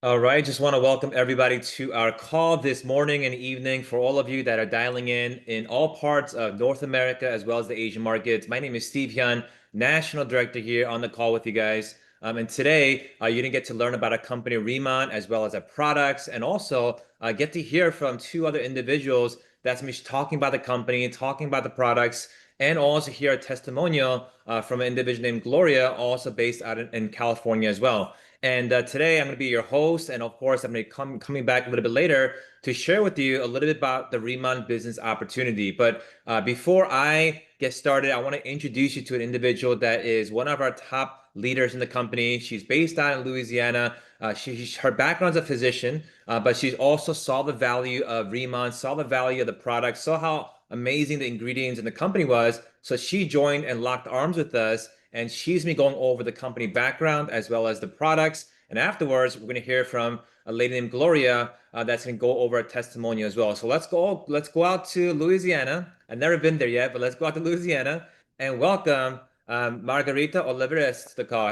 All right, just want to welcome everybody to our call this morning and evening for all of you that are dialing in all parts of North America as well as the Asian markets. My name is Steve Hyun, National Director here on the call with you guys. And today, you didn't get to learn about our company Remon as well as our products, and also get to hear from two other individuals that's me talking about the company, talking about the products, and also hear a testimonial from an individual named Gloria, also based out in California as well. And today I'm going to be your host, and of course I'm going to coming back a little bit later to share with you a little bit about the Remon business opportunity. But before I get started, I want to introduce you to an individual that is one of our top leaders in the company. She's based out in Louisiana. Her background's a physician, but she's also saw the value of Remon, saw the value of the product, saw how amazing the ingredients in the company was. So she joined and locked arms with us, and she's been going over the company background as well as the products. And afterwards, we're going to hear from a lady named Gloria that's going to go over a testimonial as well. So let's go out to Louisiana. I've never been there yet, but let's go out to Louisiana and welcome Margarita Olivares to the call.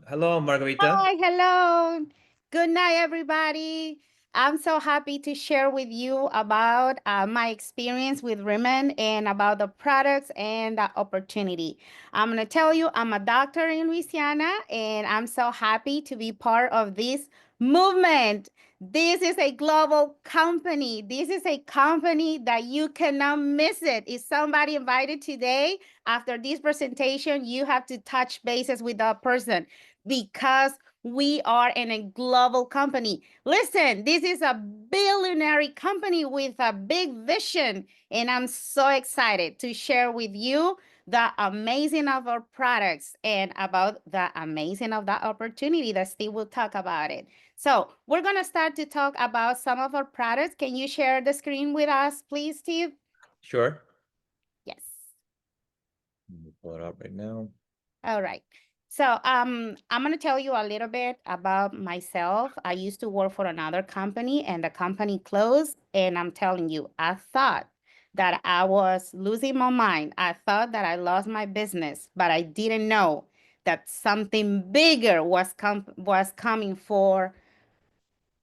Hello, Margarita. Hi, hello. Good night, everybody. I'm so happy to share with you about my experience with Rimmon and about the products and the opportunity. I'm going to tell you, I'm a doctor in Louisiana, and I'm so happy to be part of this movement. This is a global company. This is a company that you cannot miss it. If somebody invited today, after this presentation, you have to touch bases with that person because we are in a global company. Listen, this is a billionaire company with a big vision, and I'm so excited to share with you the amazing of our products and about the amazing of the opportunity that Steve will talk about it. So we're going to start to talk about some of our products. Can you share the screen with us, please, Steve? Sure. Yes. Let me pull it up right now. All right. So I'm going to tell you a little bit about myself. I used to work for another company and the company closed. And I'm telling you, I thought that I was losing my mind. I thought that I lost my business, but I didn't know that something bigger was coming for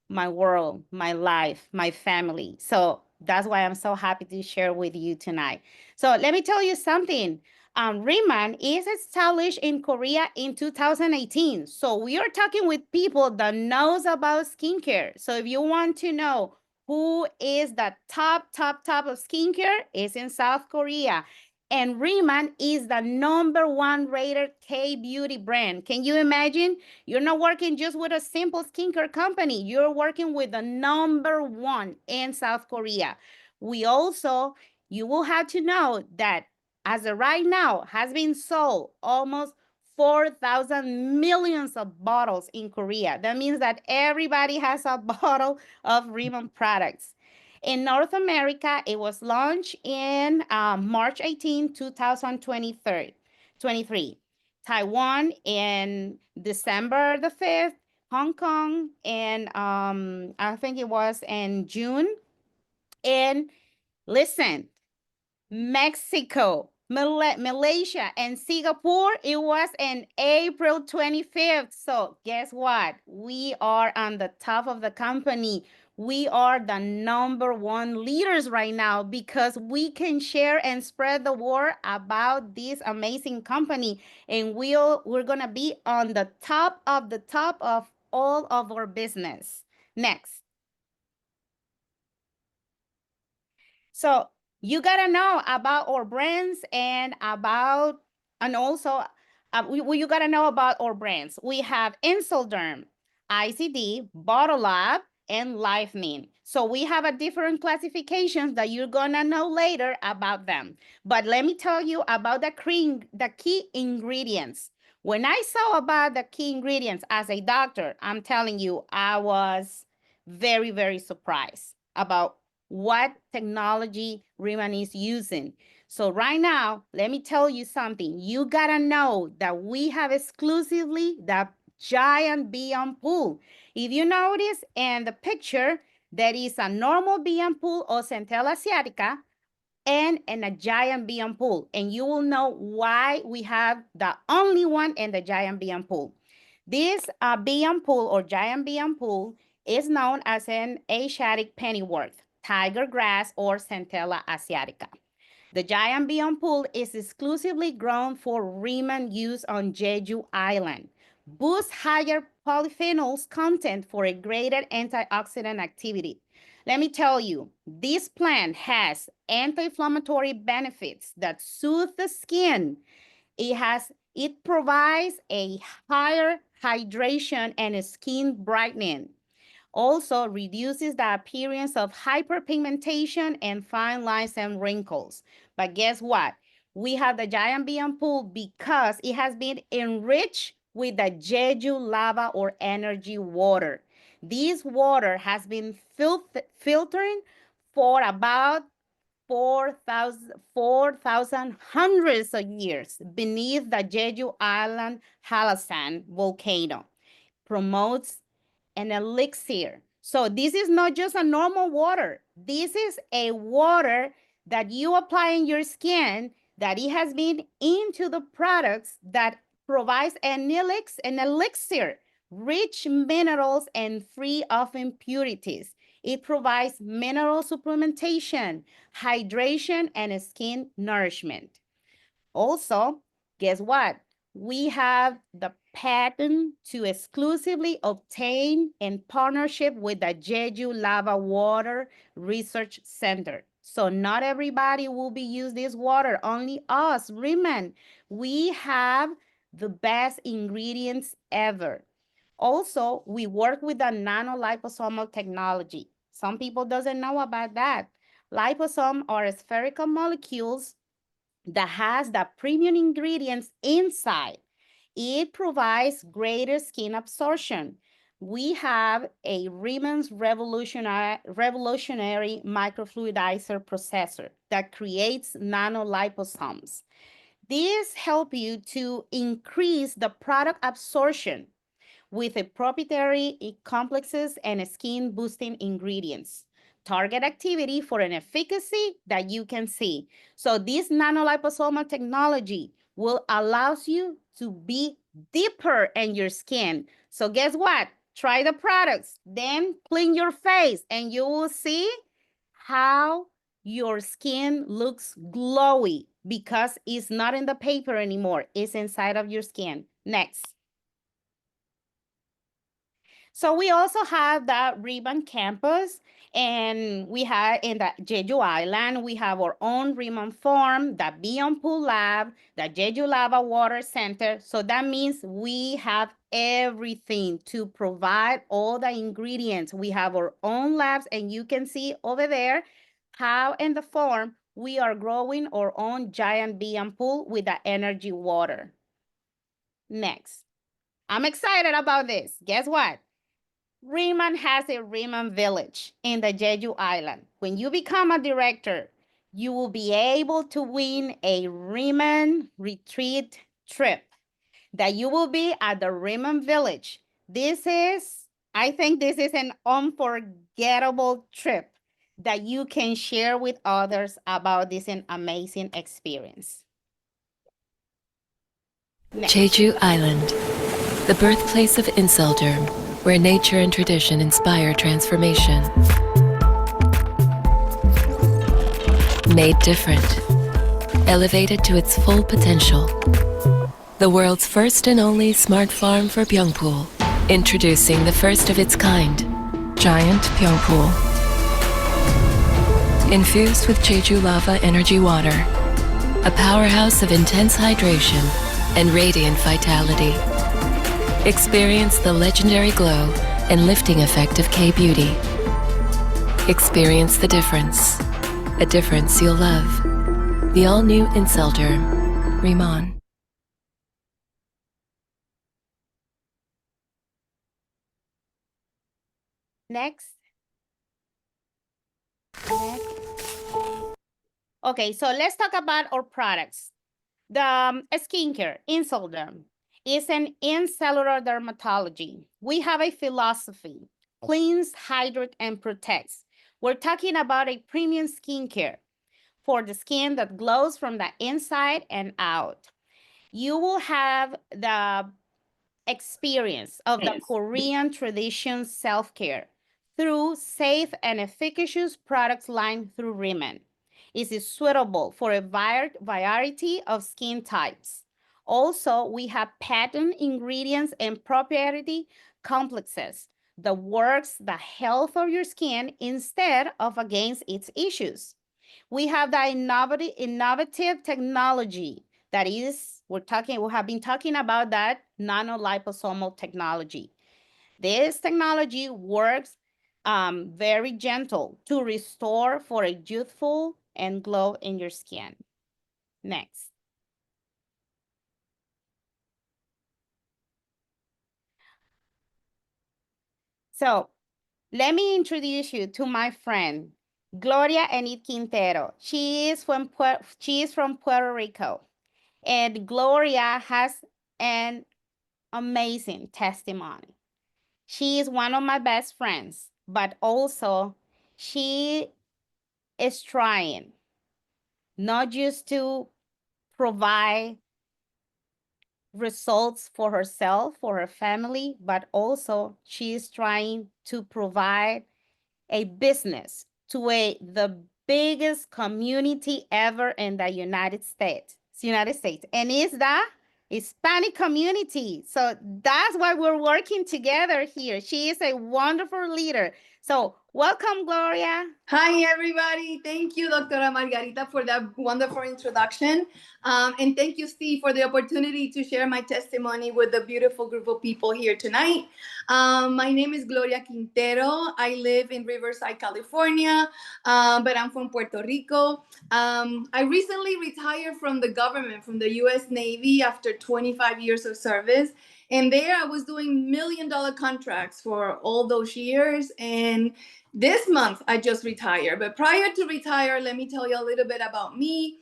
my world, my life, my family. So that's why I'm so happy to share with you tonight. So let me tell you something. Reman is established in Korea in 2018. So we are talking with people that knows about skincare. So if you want to know who is the top of skincare, is in South Korea. And Reman is the #1 rated K-beauty brand. Can you imagine? You're not working just with a simple skincare company. You're working with the #1 in South Korea. We also, you will have to know that as of right now, has been sold almost 4,000 millions of bottles in Korea. That means that everybody has a bottle of Rimmon products. In North America, it was launched in March 18, 2023. Taiwan in December the 5th, Hong Kong, and I think it was in June. And listen, Mexico, Malaysia, and Singapore, it was in April 25th. So guess what? We are on the top of the company. We are the #1 leaders right now because we can share and spread the word about this amazing company. And we're gonna be on the top of all of our business. Next. So you gotta know about our brands and also you gotta know about our brands. We have Insulderm, ICD, Bottle Lab, and LifeMin. So we have a different classifications that you're gonna know later about them. But let me tell you about the key ingredients. When I saw about the key ingredients as a doctor, I'm telling you, I was very, very surprised about what technology Riman is using. So right now, let me tell you something. You gotta know that we have exclusively the giant Beyond Pool. If you notice in the picture, there is a normal Beyond Pool or Centella Asiatica and a giant Beyond Pool. And you will know why we have the only one in the giant Beyond Pool. This Beyond Pool or giant Beyond Pool is known as an Asiatic pennyworth, tiger grass, or Centella asiatica. The giant beyond pool is exclusively grown for RMN use on Jeju Island. Boosts higher polyphenols content for a greater antioxidant activity. Let me tell you, this plant has anti-inflammatory benefits that soothe the skin. It provides a higher hydration and skin brightening. Also reduces the appearance of hyperpigmentation and fine lines and wrinkles. But guess what? We have the giant beyond pool because it has been enriched with the Jeju lava or energy water. This water has been filtering for about 4,000 hundreds of years beneath the Jeju Island Halasan volcano. Promotes an elixir. So this is not just a normal water. This is a water that you apply in your skin that it has been into the products that provides an elixir, rich minerals and free of impurities. It provides mineral supplementation, hydration, and skin nourishment. Also, guess what? We have the patent to exclusively obtain in partnership with the Jeju Lava Water Research Center. So not everybody will be use this water, only us, women. We have the best ingredients ever. Also, we work with the nanoliposomal technology. Some people doesn't know about that. Liposome are spherical molecules that has the premium ingredients inside. It provides greater skin absorption. We have a Riemann revolutionary microfluidizer processor that creates nanoliposomes. These help you to increase the product absorption with a proprietary complexes and skin boosting ingredients. Target activity for an efficacy that you can see. So this nanoliposomal technology will allows you to be deeper in your skin. So guess what? Try the products, then clean your face and you will see how your skin looks glowy because it's not in the paper anymore. It's inside of your skin. Next. So we also have the Ribbon campus, and we have in the Jeju Island, we have our own Ribbon farm, the Beyond Pool Lab, the Jeju Lava Water Center. So that means we have everything to provide all the ingredients. We have our own labs, and you can see over there how in the farm we are growing our own giant Beyond Pool with the energy water. Next. I'm excited about this. Guess what? Riemann has a Riemann village in the Jeju Island. When you become a director, you will be able to win a Riemann retreat trip that you will be at the Riemann village. I think this is an unforgettable trip that you can share with others about this amazing experience. Next. Jeju Island, the birthplace of Inselderm, where nature and tradition inspire transformation. Made different, elevated to its full potential. The world's first and only smart farm for Pyeongpool, introducing the first of its kind, Giant Pyeongpool. Infused with Jeju Lava Energy Water, a powerhouse of intense hydration and radiant vitality. Experience the legendary glow and lifting effect of K-Beauty. Experience the difference, a difference you'll love. The all-new Inselderm, Riemann. Next. Okay, so let's talk about our products. The skincare, Inselderm, is an in-cellular dermatology. We have a philosophy, cleans, hydrate, and protects. We're talking about a premium skincare for the skin that glows from the inside and out. You will have the experience of the Korean tradition self-care. through safe and efficacious products line through RMN. It is suitable for a variety of skin types. Also, we have patent ingredients and proprietary complexes that works the health of your skin instead of against its issues. We have the innovative technology that is, we have been talking about that nanoliposomal technology. This technology works very gentle to restore for a youthful and glow in your skin. Next. So let me introduce you to my friend, Gloria Enid Quintero. She is from Puerto Rico. And Gloria has an amazing testimony. She is one of my best friends, but also she is trying not just to provide results for herself, for her family, but also she is trying to provide a business to the biggest community ever in the United States, and it's the Hispanic community. So that's why we're working together here. She is a wonderful leader. So welcome, Gloria. Hi, everybody. Thank you, Doctora Margarita, for that wonderful introduction. And thank you, Steve, for the opportunity to share my testimony with the beautiful group of people here tonight. My name is Gloria Quintero. I live in Riverside, California, but I'm from Puerto Rico. I recently retired from the government, from the U.S. Navy, after 25 years of service. And there I was doing $1 million contracts for all those years. And this month I just retired. But prior to retire, let me tell you a little bit about me.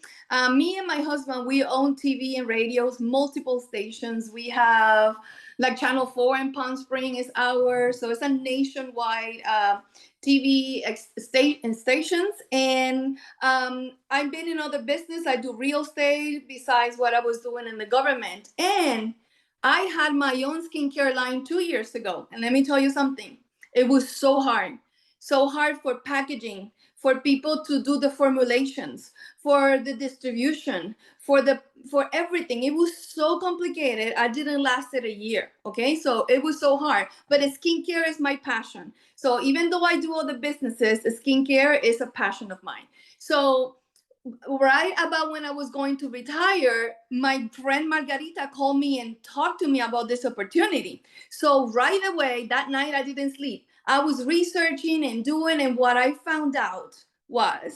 Me and my husband, we own TV and radios, multiple stations. We have like Channel 4 in Palm Springs is ours. So it's a nationwide TV stations. And I've been in other business. I do real estate besides what I was doing in the government. And I had my own skincare line 2 years ago. And let me tell you something. It was so hard for packaging, for people to do the formulations, for the distribution, for everything. It was so complicated. I didn't last it a year. Okay, so it was so hard. But skincare is my passion. So even though I do all the businesses, skincare is a passion of mine. So right about when I was going to retire, my friend Margarita called me and talked to me about this opportunity. So right away that night I didn't sleep. I was researching and doing, and what I found out was,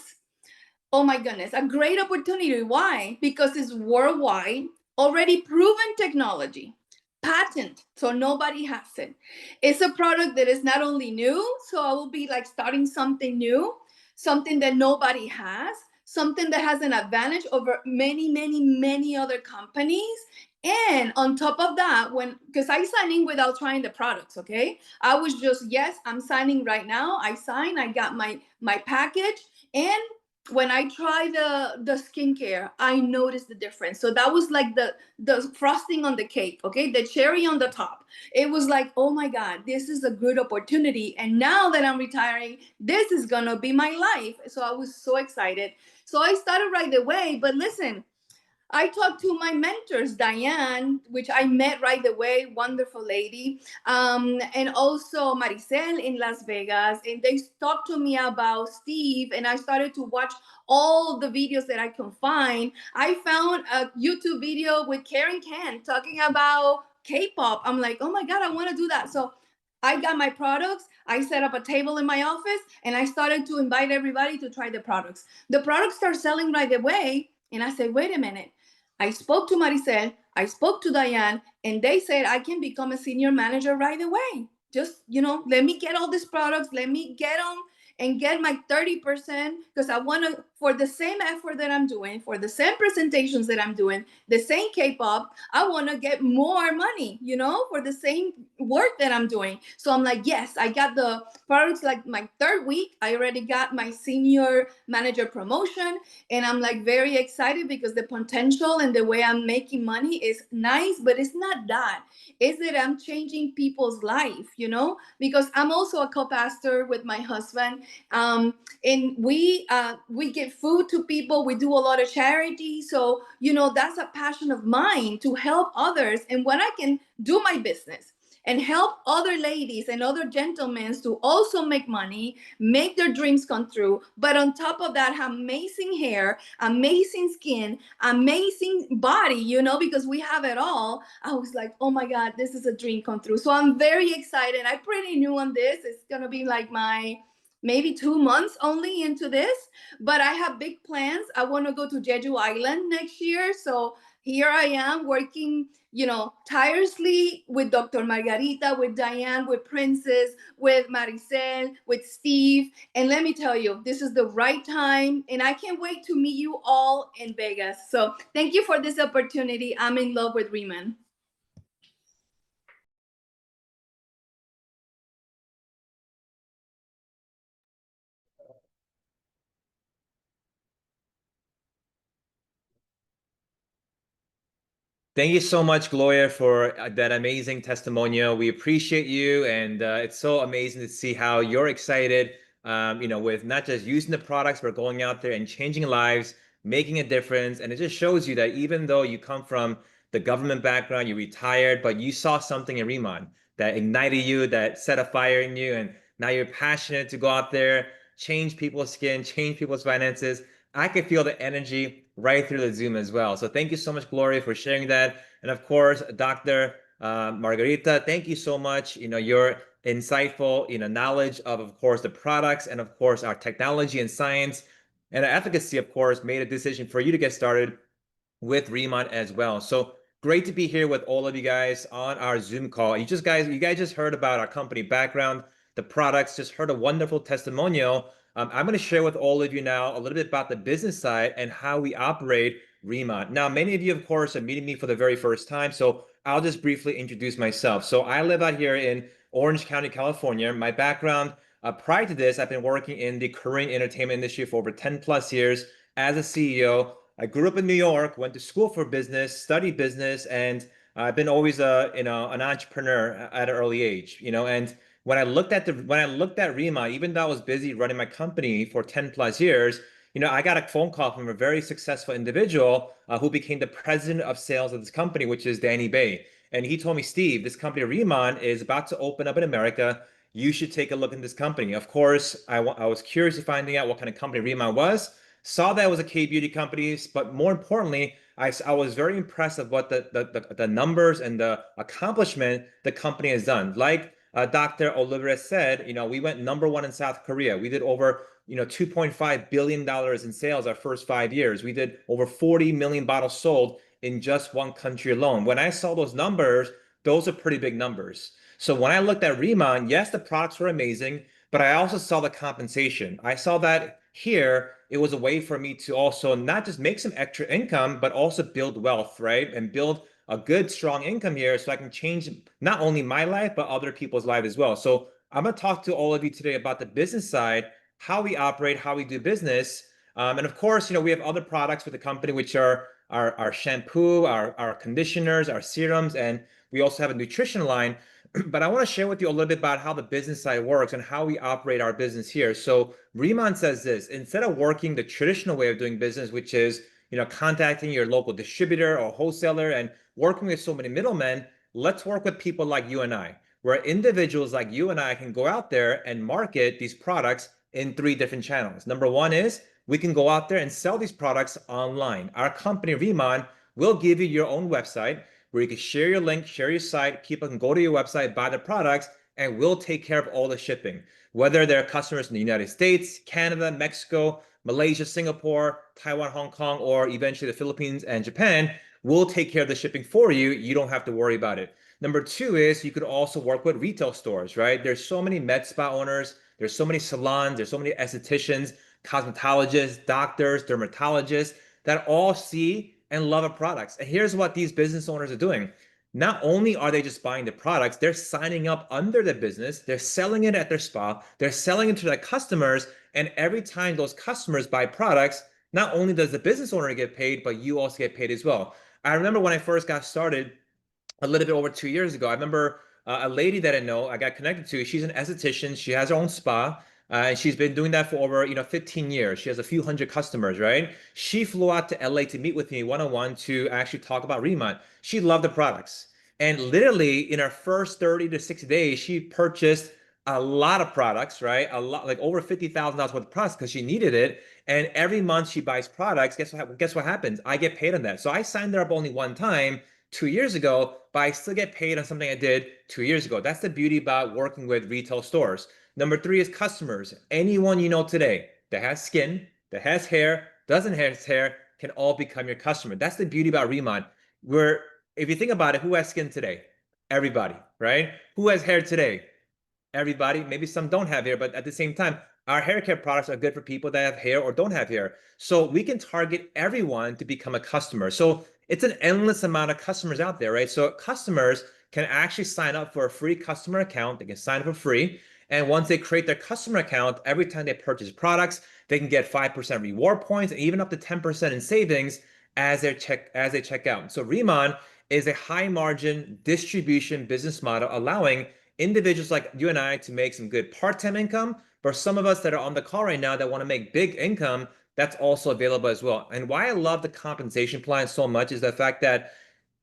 oh my goodness, a great opportunity. Why? Because it's worldwide, already proven technology, patent, so nobody has it. It's a product that is not only new, so I will be like starting something new, something that nobody has, something that has an advantage over many other companies. And on top of that, because I signed in without trying the products, okay? I was just, yes, I'm signing right now. I signed, I got my package. And when I tried the skincare, I noticed the difference. So that was like the frosting on the cake, okay? The cherry on the top. It was like, oh my God, this is a good opportunity. And now that I'm retiring, this is gonna be my life. So I was so excited. So I started right away, but listen, I talked to my mentors, Diane, which I met right away, wonderful lady, and also Maricel in Las Vegas, and they talked to me about Steve, and I started to watch all the videos that I can find. I found a YouTube video with Karen Can talking about K-pop. I'm like, oh my God, I want to do that. So I got my products. I set up a table in my office, and I started to invite everybody to try the products. The products start selling right away, and I said, wait a minute. I spoke to Maricel, I spoke to Diane, and they said I can become a senior manager right away. Just, let me get all these products, let me get them, and get my 30% because I want to, for the same effort that I'm doing, for the same presentations that I'm doing, the same K-pop, I want to get more money, for the same work that I'm doing. So I'm like, yes, I got the products like my third week. I already got my senior manager promotion, and I'm like very excited because the potential and the way I'm making money is nice, but it's not that. It's that I'm changing people's life, because I'm also a co-pastor with my husband. And we give food to people. We do a lot of charity. So, that's a passion of mine, to help others. And when I can do my business and help other ladies and other gentlemen to also make money, make their dreams come true. But on top of that, have amazing hair, amazing skin, amazing body, because we have it all. I was like, oh my God, this is a dream come true. So I'm very excited. I'm pretty new on this. It's going to be like my maybe 2 months only into this, but I have big plans. I want to go to Jeju Island next year. So here I am working, tirelessly with Dr. Margarita, with Diane, with Princess, with Maricel, with Steve. And let me tell you, this is the right time. And I can't wait to meet you all in Vegas. So thank you for this opportunity. I'm in love with RMN. Thank you so much, Gloria, for that amazing testimonial. We appreciate you, and it's so amazing to see how you're excited, with not just using the products, but going out there and changing lives, making a difference. And it just shows you that even though you come from the government background, you retired, but you saw something in RMN that ignited you, that set a fire in you, and now you're passionate to go out there, change people's skin, change people's finances. I could feel the energy right through the Zoom as well. So thank you so much, Gloria, for sharing that. And of course, Dr. Margarita, thank you so much. Your insightful, knowledge of course, the products and of course, our technology and science and our efficacy, of course, made a decision for you to get started with RMN as well. So great to be here with all of you guys on our Zoom call. You guys just heard about our company background, the products, just heard a wonderful testimonial. I'm going to share with all of you now a little bit about the business side and how we operate RMN. Now, many of you, of course, are meeting me for the very first time, so I'll just briefly introduce myself. So I live out here in Orange County, California. My background, prior to this, I've been working in the Korean entertainment industry for over 10 plus years as a CEO. I grew up in New York, went to school for business, studied business, and I've been always an entrepreneur at an early age, and when I looked at RMN, even though I was busy running my company for 10 plus years, I got a phone call from a very successful individual who became the president of sales of this company, which is Danny Bay. And he told me, Steve, this company RMN is about to open up in America. You should take a look at this company. Of course, I was curious to finding out what kind of company RMN was. Saw that it was a K-beauty company, but more importantly, I was very impressed with what the numbers and the accomplishment the company has done. Like Dr. Olivera said, we went #1 in South Korea. We did over, $2.5 billion in sales our first 5 years. We did over 40 million bottles sold in just one country alone. When I saw those numbers, those are pretty big numbers. So when I looked at RMN, yes, the products were amazing, but I also saw the compensation. I saw that here, it was a way for me to also not just make some extra income, but also build wealth, right? And build a good, strong income here so I can change not only my life, but other people's lives as well. So I'm going to talk to all of you today about the business side, how we operate, how we do business. And of course, we have other products with the company, which are our shampoo, our conditioners, our serums, and we also have a nutrition line. But I want to share with you a little bit about how the business side works and how we operate our business here. So RMN says this: instead of working the traditional way of doing business, which is contacting your local distributor or wholesaler and working with so many middlemen, let's work with people like you and I, where individuals like you and I can go out there and market these products in 3 different channels. #1 is we can go out there and sell these products online. Our company, RMN, will give you your own website where you can share your link, share your site, people can go to your website, buy the products, and we'll take care of all the shipping. Whether they're customers in the United States, Canada, Mexico, Malaysia, Singapore, Taiwan, Hong Kong, or eventually the Philippines and Japan, we'll take care of the shipping for you. You don't have to worry about it. #2 is you could also work with retail stores, right? There's so many med spa owners There's so many salons, there's so many estheticians, cosmetologists, doctors, dermatologists that all see and love our products. And here's what these business owners are doing. Not only are they just buying the products, they're signing up under the business, they're selling it at their spa, they're selling it to their customers, and every time those customers buy products, not only does the business owner get paid, but you also get paid as well. I remember when I first got started a little bit over 2 years ago, I remember a lady that I know, I got connected to, she's an esthetician, she has her own spa, and she's been doing that for over 15 years. She has a few hundred customers, right? She flew out to LA to meet with me one-on-one to actually talk about RMN. She loved the products. And literally in her first 30 to 60 days, she purchased a lot of products, right? A lot, like over $50,000 worth of products because she needed it. And every month she buys products. Guess what happens? I get paid on that. So I signed her up only one time 2 years ago, but I still get paid on something I did 2 years ago. That's the beauty about working with retail stores. Number three is customers. Anyone you know today that has skin, that has hair, doesn't have hair, can all become your customer. That's the beauty about RMN. Where if you think about it, who has skin today? Everybody, right? Who has hair today? Everybody. Maybe some don't have hair, but at the same time, our hair care products are good for people that have hair or don't have hair. So we can target everyone to become a customer. So it's an endless amount of customers out there, right? So customers can actually sign up for a free customer account. They can sign up for free. And once they create their customer account, every time they purchase products, they can get 5% reward points and even up to 10% in savings as they check out. So RMN is a high margin distribution business model allowing individuals like you and I to make some good part-time income. For some of us that are on the call right now that want to make big income, that's also available as well. And why I love the compensation plan so much is the fact that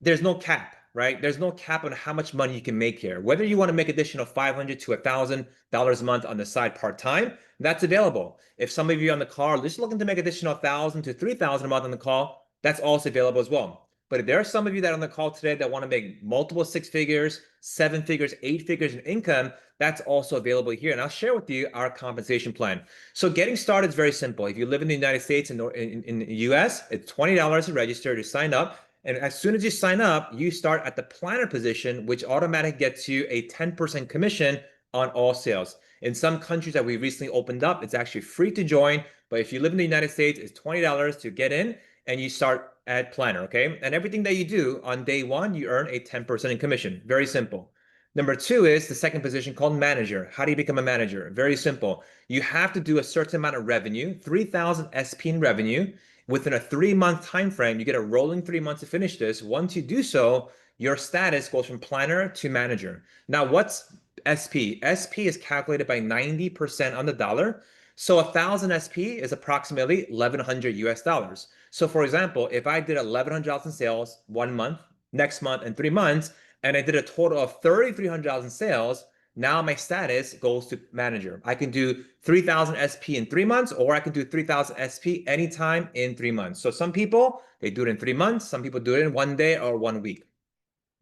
there's no cap, right? There's no cap on how much money you can make here. Whether you want to make additional $500 to $1,000 a month on the side part-time, that's available. If some of you on the call are just looking to make additional $1,000 to $3,000 a month on the call, that's also available as well. But if there are some of you that are on the call today that want to make multiple six figures, seven figures, eight figures in income, that's also available here. And I'll share with you our compensation plan. So getting started is very simple. If you live in the United States and in the US, it's $20 to register to sign up. And as soon as you sign up, you start at the planner position, which automatically gets you a 10% commission on all sales. In some countries that we recently opened up, it's actually free to join. But if you live in the United States, it's $20 to get in and you start at planner, okay? And everything that you do on day one, you earn a 10% in commission. Very simple. Number two is the second position called manager. How do you become a manager? Very simple. You have to do a certain amount of revenue, 3,000 SP in revenue. Within a 3-month time frame, you get a rolling 3 months to finish this. Once you do so, your status goes from planner to manager. Now, what's SP? SP is calculated by 90% on the dollar. So 1,000 SP is approximately 1,100 US dollars. So for example, if I did $1,100 in sales 1 month, next month, and 3 months, and I did a total of $3,300 in sales, now my status goes to manager. I can do 3,000 SP in 3 months, or I can do 3,000 SP anytime in 3 months. So some people, they do it in 3 months. Some people do it in 1 day or 1 week.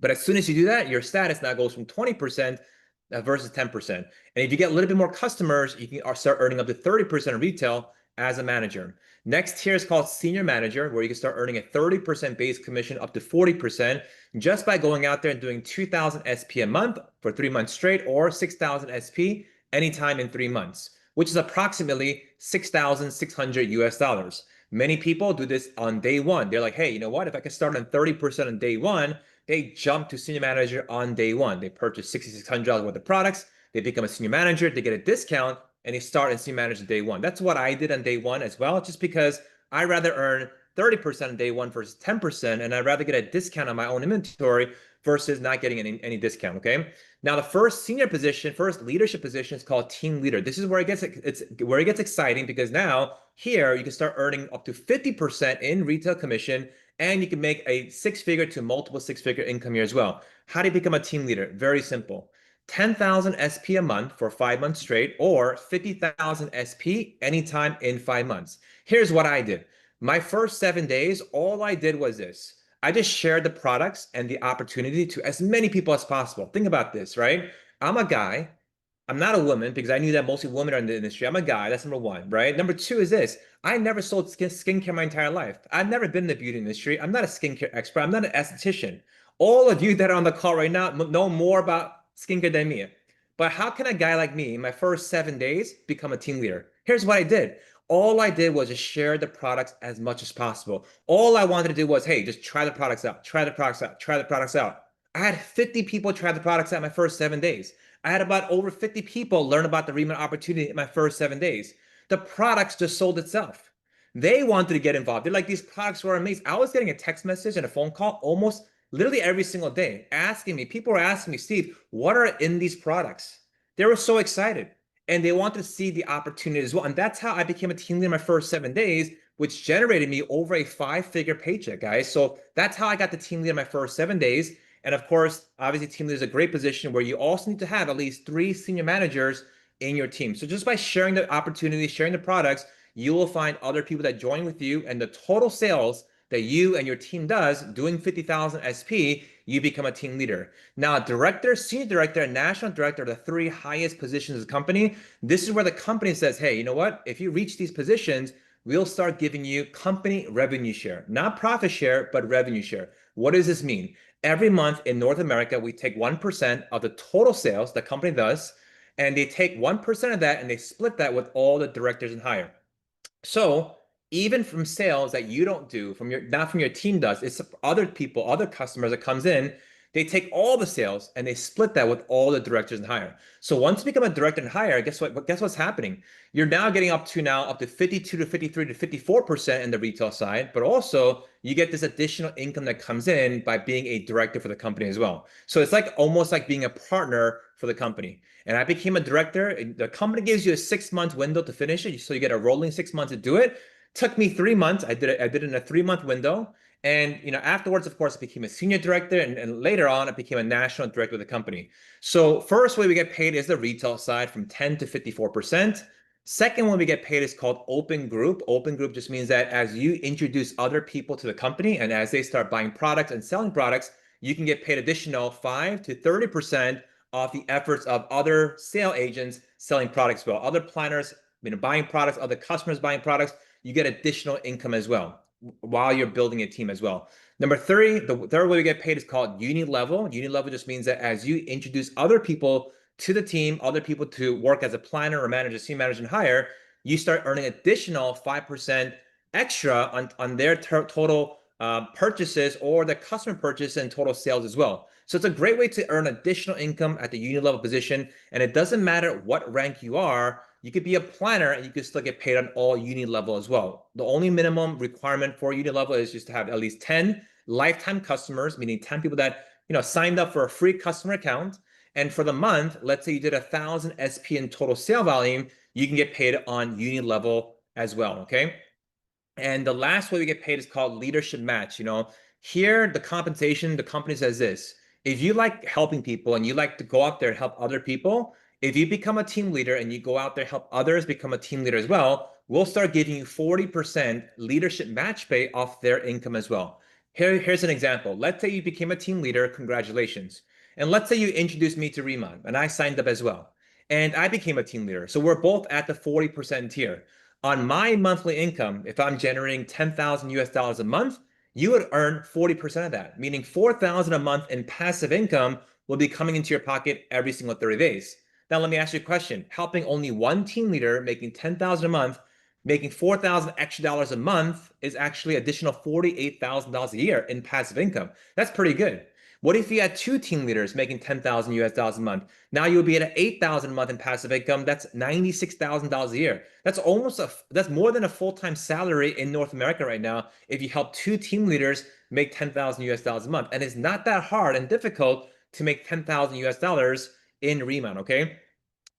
But as soon as you do that, your status now goes from 20% versus 10%. And if you get a little bit more customers, you can start earning up to 30% in retail as a manager. Next tier is called senior manager, where you can start earning a 30% base commission up to 40% just by going out there and doing 2,000 SP a month for 3 months straight, or 6,000 SP anytime in 3 months, which is approximately 6,600 US dollars. Many people do this on day one. They're like, hey, you know what? If I can start on 30% on day one, they jump to senior manager on day one. They purchase $6,600 worth of products. They become a senior manager. They get a discount and they start as senior manager day one. That's what I did on day one as well, just because I rather earn 30% on day one versus 10%, and I'd rather get a discount on my own inventory versus not getting any discount, okay? Now, the first senior position, first leadership position is called team leader. This is where it gets exciting, because now here you can start earning up to 50% in retail commission, and you can make a 6-figure to multiple 6-figure income here as well. How do you become a team leader? Very simple. 10,000 SP a month for 5 months straight, or 50,000 SP anytime in 5 months. Here's what I did. My first 7 days, all I did was this. I just shared the products and the opportunity to as many people as possible. Think about this, right? I'm a guy. I'm not a woman, because I knew that mostly women are in the industry. I'm a guy. That's number one, right? Number two is this. I never sold skincare my entire life. I've never been in the beauty industry. I'm not a skincare expert. I'm not an esthetician. All of you that are on the call right now know more about skincare than me. But how can a guy like me in my first 7 days become a team leader? Here's what I did. All I did was just share the products as much as possible. All I wanted to do was, hey, just try the products out, try the products out, try the products out. I had 50 people try the products out in my first 7 days. I had about over 50 people learn about the remit opportunity in my first 7 days. The products just sold itself. They wanted to get involved. They're like, these products were amazing. I was getting a text message and a phone call almost literally every single day asking me, people were asking me, Steve, what are in these products? They were so excited and they wanted to see the opportunity as well. And that's how I became a team leader in my first 7 days, which generated me over a 5-figure paycheck, guys. So that's how I got the team leader in my first 7 days. And of course, obviously, team leader is a great position where you also need to have at least 3 senior managers in your team. So just by sharing the opportunity, sharing the products, you will find other people that join with you, and the total sales that you and your team does doing 50,000 SP, you become a team leader. Now, director, senior director, and national director are the 3 highest positions of the company. This is where the company says, hey, you know what? If you reach these positions, we'll start giving you company revenue share, not profit share, but revenue share. What does this mean? Every month in North America, we take 1% of the total sales the company does, and they take 1% of that and they split that with all the directors and higher. So even from sales that you don't do, from your not from your team does, it's other people, other customers that comes in, they take all the sales and they split that with all the directors and higher. So once you become a director and higher, guess what? Guess what's happening? You're now getting up to 52 to 53 to 54% in the retail side, but also you get this additional income that comes in by being a director for the company as well. So it's like almost like being a partner for the company. And I became a director. The company gives you a 6-month window to finish it. So you get a rolling 6 months to do it. Took me 3 months. I did it in a 3-month window. And afterwards, of course, I became a senior director, and later on, I became a national director of the company. So first way we get paid is the retail side from 10 to 54%. Second one we get paid is called open group. Open group just means that as you introduce other people to the company and as they start buying products and selling products, you can get paid additional 5 to 30% off the efforts of other sale agents selling products as well. Other planners, buying products, other customers buying products, you get additional income as well while you're building a team as well. Number 3, the third way we get paid is called unit level. Unit level just means that as you introduce other people to the team, other people to work as a planner or manager, senior manager and higher, you start earning additional 5% extra on their total purchases or the customer purchase and total sales as well. So it's a great way to earn additional income at the unit level position. And it doesn't matter what rank you are. You could be a planner and you could still get paid on all unit level as well. The only minimum requirement for unit level is just to have at least 10 lifetime customers, meaning 10 people that signed up for a free customer account. And for the month, let's say you did 1,000 SP in total sale volume, you can get paid on unit level as well, okay? And the last way we get paid is called leadership match. Here, the compensation, the company says this: if you like helping people and you like to go out there and help other people, if you become a team leader and you go out there, help others become a team leader as well, we'll start giving you 40% leadership match pay off their income as well. Here's an example. Let's say you became a team leader, congratulations. And let's say you introduced me to Riemann and I signed up as well. And I became a team leader. So we're both at the 40% tier. On my monthly income, if I'm generating 10,000 US dollars a month, you would earn 40% of that, meaning 4,000 a month in passive income will be coming into your pocket every single 30 days. Now, let me ask you a question. Helping only one team leader making 10,000 a month, making 4,000 extra dollars a month is actually additional $48,000 a year in passive income. That's pretty good. What if you had 2 team leaders making 10,000 US dollars a month? Now you would be at 8,000 a month in passive income. That's $96,000 a year. That's more than a full-time salary in North America right now if you help 2 team leaders make 10,000 US dollars a month. And it's not that hard and difficult to make 10,000 US dollars in Riemann, okay?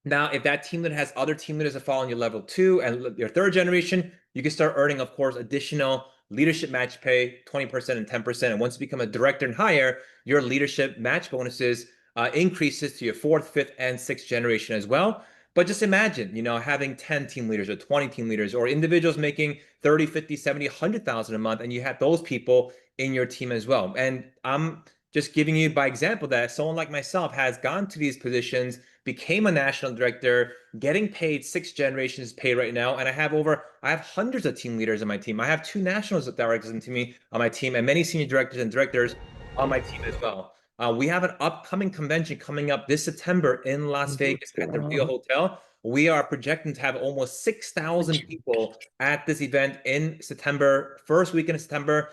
Now, if that team leader has other team leaders that fall on your level 2 and your 3rd generation, you can start earning, of course, additional leadership match pay, 20% and 10%. And once you become a director and higher, your leadership match bonuses increases to your 4th, 5th, and 6th generation as well. But just imagine, having 10 team leaders or 20 team leaders or individuals making 30, 50, 70, 100,000 a month, and you have those people in your team as well. And I'm just giving you by example that someone like myself has gone to these positions, became a national director, getting paid 6 generations pay right now. And I have hundreds of team leaders on my team. I have 2 nationals that are representing me on my team and many senior directors and directors on my team as well. We have an upcoming convention coming up this September in Las Vegas at the Rio Hotel. We are projecting to have almost 6,000 people at this event in September, first weekend of September.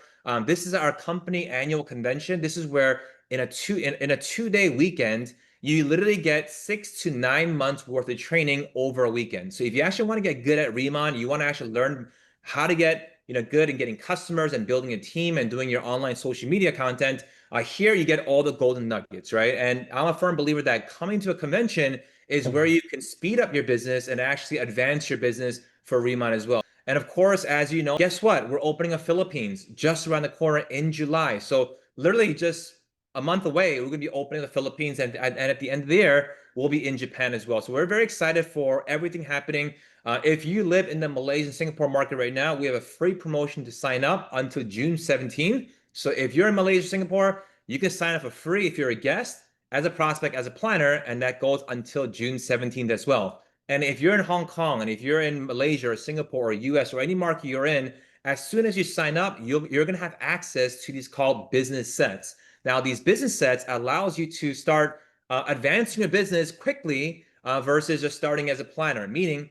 This is our company annual convention. This is where in a 2-day weekend, you literally get 6 to 9 months worth of training over a weekend. So if you actually want to get good at RMN, you want to actually learn how to get good in getting customers and building a team and doing your online social media content, here you get all the golden nuggets, right? And I'm a firm believer that coming to a convention is where you can speed up your business and actually advance your business for RMN as well. And of course, as you know, guess what? We're opening a Philippines just around the corner in July. So literally just a month away, we're going to be opening the Philippines, and at the end of the year, we'll be in Japan as well. So we're very excited for everything happening. If you live in the Malaysian Singapore market right now, we have a free promotion to sign up until June 17th. So if you're in Malaysia, Singapore, you can sign up for free if you're a guest, as a prospect, as a planner, and that goes until June 17th as well. And if you're in Hong Kong, and if you're in Malaysia or Singapore or US or any market you're in, as soon as you sign up, you're going to have access to these called business sets. Now, these business sets allows you to start advancing your business quickly versus just starting as a planner, meaning,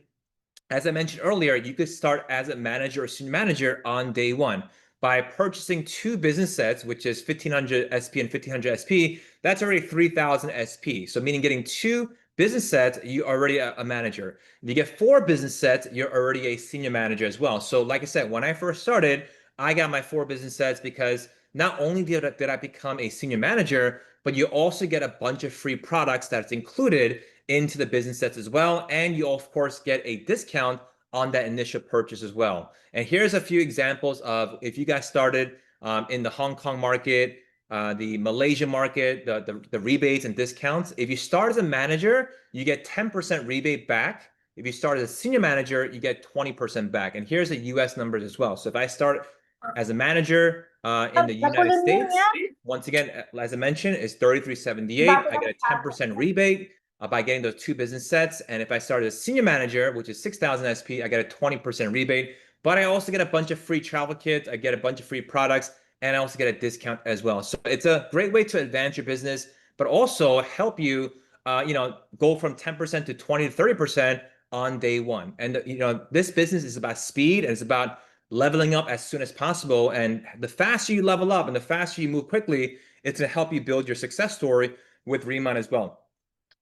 as I mentioned earlier, you could start as a manager or senior manager on day one by purchasing 2 business sets, which is 1500 SP and 1500 SP. That's already 3000 SP. So meaning getting 2 business sets, you're already a manager. If you get 4 business sets, you're already a senior manager as well. So like I said, when I first started, I got my 4 business sets because not only did I become a senior manager, but you also get a bunch of free products that's included into the business sets as well. And you, of course, get a discount on that initial purchase as well. And here's a few examples of if you guys started in the Hong Kong market, the Malaysia market, the rebates and discounts. If you start as a manager, you get 10% rebate back. If you start as a senior manager, you get 20% back. And here's the US numbers as well. So if I start as a manager in the United States, once again, as I mentioned, is $33.78. I get a 10% rebate by getting those 2 business sets. And if I start as senior manager, which is 6,000 SP, I get a 20% rebate. But I also get a bunch of free travel kits. I get a bunch of free products, and I also get a discount as well. So it's a great way to advance your business, but also help you, go from 10% to 20 to 30% on day one. And this business is about speed, and it's about leveling up as soon as possible. And the faster you level up and the faster you move quickly, it's going to help you build your success story with RMN as well.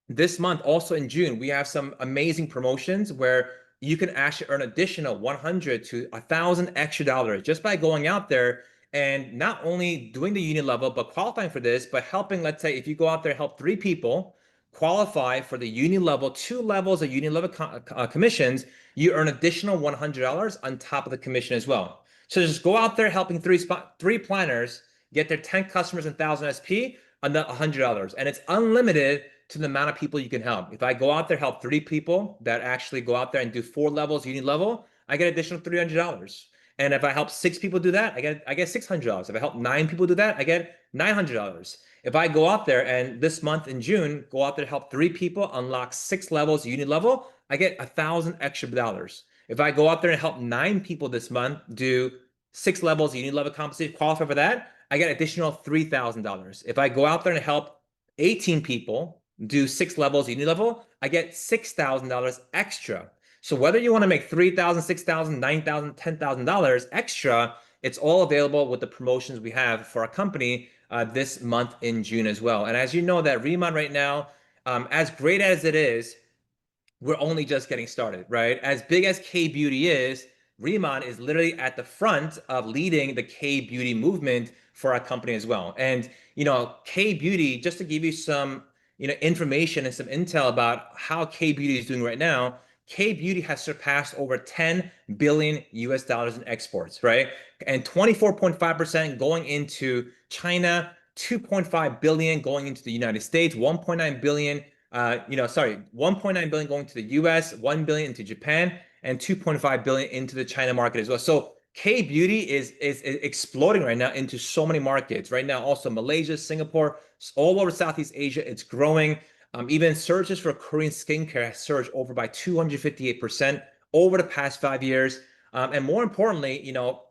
This month, also in June, we have some amazing promotions where you can actually earn additional 100 to 1,000 extra dollars just by going out there and not only doing the union level, but qualifying for this, but helping, let's say, if you go out there and help 3 people qualify for the union level, 2 levels of union level commissions, you earn additional $100 on top of the commission as well. So just go out there helping 3 planners get their 10 customers and 1,000 SP on the $100, and it's unlimited to the amount of people you can help. If I go out there, help 3 people that actually go out there and do 4 levels, union level, I get additional $300. And if I help 6 people do that, I get $600. If I help 9 people do that, I get $900. If I go out there and this month in June, go out there to help 3 people unlock 6 levels, union level, I get 1,000 extra dollars. If I go out there and help 9 people this month do 6 levels, union level compensation, qualify for that, I get additional $3,000. If I go out there and help 18 people do 6 levels, union level, I get $6,000 extra. So whether you want to make $3,000, $6,000, $9,000, $10,000 extra, it's all available with the promotions we have for our company this month in June as well. And as you know, that RMN right now, as great as it is, we're only just getting started, right? As big as K-Beauty is, RMN is literally at the front of leading the K-Beauty movement for our company as well. And, K-Beauty, just to give you some, information and some intel about how K-Beauty is doing right now, K-Beauty has surpassed over 10 billion US dollars in exports, right? And 24.5% going into China, 2.5 billion going into the United States, 1.9 billion 1.9 billion going to the US, 1 billion into Japan, and 2.5 billion into the China market as well. So K-Beauty is exploding right now into so many markets. Right now, also Malaysia, Singapore, all over Southeast Asia, it's growing. Even searches for Korean skincare has surged over by 258% over the past 5 years. And more importantly,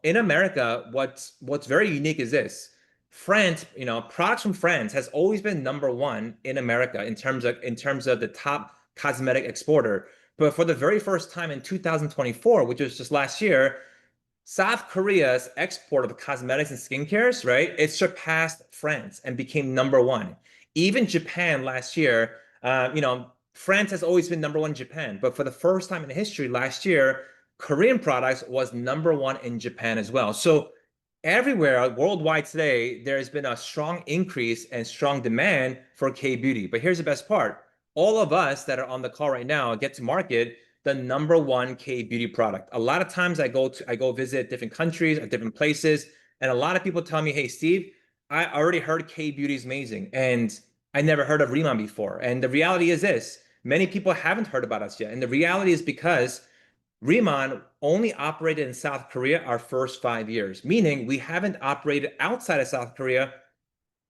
in America, what's very unique is this. France, products from France has always been number one in America in terms of the top cosmetic exporter. But for the very first time in 2024, which was just last year, South Korea's export of cosmetics and skincares, right? It surpassed France and became number one. Even Japan last year, France has always been number one in Japan, but for the first time in history last year, Korean products was number one in Japan as well. So everywhere worldwide today, there's been a strong increase and strong demand for K-beauty. But here's the best part. All of us that are on the call right now get to market the number one K-beauty product. A lot of times I go visit different countries or different places, and a lot of people tell me, hey, Steve, I already heard K-beauty is amazing, and I never heard of Reman before. And the reality is this, many people haven't heard about us yet. And the reality is because Reman only operated in South Korea our first 5 years, meaning we haven't operated outside of South Korea.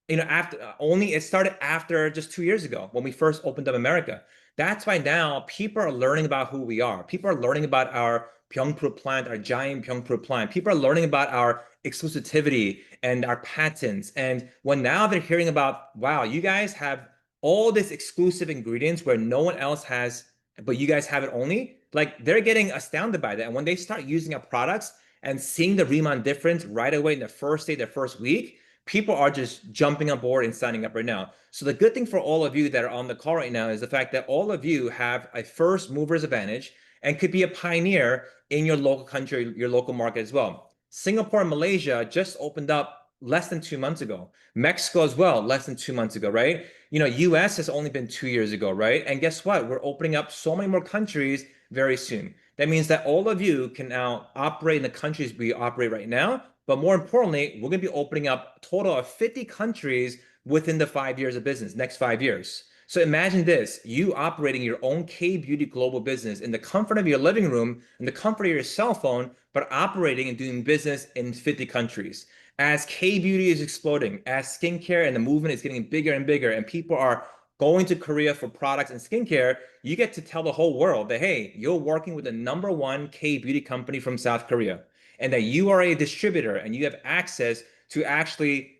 After only it started after just 2 years ago when we first opened up America. That's why now people are learning about who we are. People are learning about our Pyeongpro plant, our giant Pyeongpro plant. People are learning about our exclusivity and our patents. And when now they're hearing about, wow, you guys have all this exclusive ingredients where no one else has, but you guys have it only, like they're getting astounded by that. And when they start using our products and seeing the Reman difference right away in the first day, the first week, people are just jumping on board and signing up right now. So the good thing for all of you that are on the call right now is the fact that all of you have a first mover's advantage and could be a pioneer in your local country, your local market as well. Singapore and Malaysia just opened up less than 2 months ago. Mexico as well, less than 2 months ago, right? US has only been 2 years ago, right? And guess what? We're opening up so many more countries very soon. That means that all of you can now operate in the countries we operate right now. But more importantly, we're going to be opening up a total of 50 countries within the 5 years of business, next 5 years. So imagine this, you operating your own K-beauty global business in the comfort of your living room, in the comfort of your cell phone, but operating and doing business in 50 countries. As K-beauty is exploding, as skincare and the movement is getting bigger and bigger, and people are going to Korea for products and skincare, you get to tell the whole world that, hey, you're working with the number one K-beauty company from South Korea, and that you are a distributor and you have access to actually,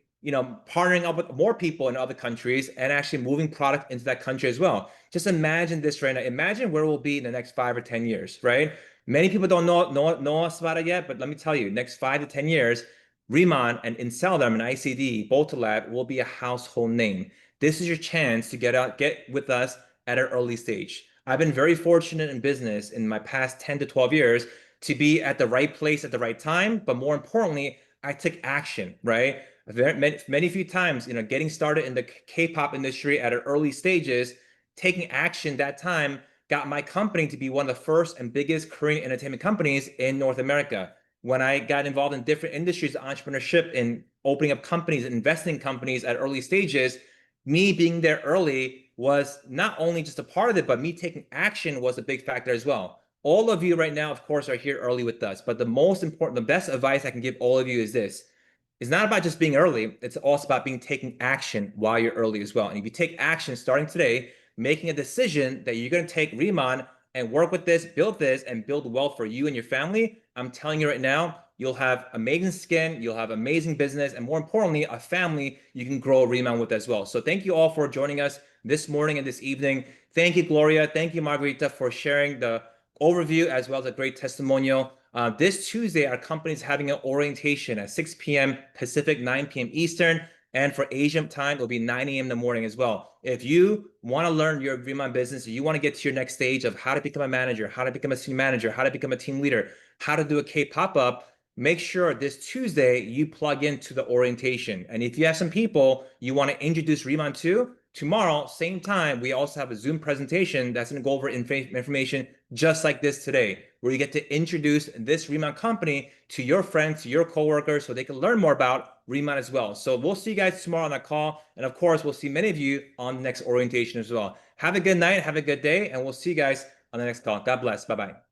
partnering up with more people in other countries and actually moving product into that country as well. Just imagine this right now. Imagine where we'll be in the next 5 or 10 years, right? Many people don't know us about it yet, but let me tell you, next 5 to 10 years, Reman and Inceldam and ICD, Boltolab will be a household name. This is your chance to get with us at an early stage. I've been very fortunate in business in my past 10 to 12 years to be at the right place at the right time, but more importantly, I took action, right? Many few times, getting started in the K-pop industry at early stages, taking action that time got my company to be one of the first and biggest Korean entertainment companies in North America. When I got involved in different industries, entrepreneurship, and opening up companies, investing in companies at early stages, me being there early was not only just a part of it, but me taking action was a big factor as well. All of you right now, of course, are here early with us, but the most important, the best advice I can give all of you is this. It's not about just being early. It's also about taking action while you're early as well. And if you take action starting today, making a decision that you're going to take Reman and work with this, and build wealth for you and your family, I'm telling you right now, you'll have amazing skin, you'll have amazing business, and more importantly, a family you can grow Reman with as well. So thank you all for joining us this morning and this evening. Thank you, Gloria. Thank you, Margarita, for sharing the overview as well as a great testimonial. This Tuesday, our company is having an orientation at 6 p.m. Pacific, 9 p.m. Eastern. And for Asian time, it'll be 9 a.m. in the morning as well. If you want to learn your Reman business, or you want to get to your next stage of how to become a manager, how to become a senior manager, how to become a team leader, how to do a K pop-up, make sure this Tuesday you plug into the orientation. And if you have some people you want to introduce Reman to, tomorrow, same time, we also have a Zoom presentation that's going to go over information just like this today, where you get to introduce this Reman company to your friends, to your coworkers, so they can learn more about Reman as well. So we'll see you guys tomorrow on that call. And of course, we'll see many of you on the next orientation as well. Have a good night, have a good day, and we'll see you guys on the next call. God bless. Bye-bye.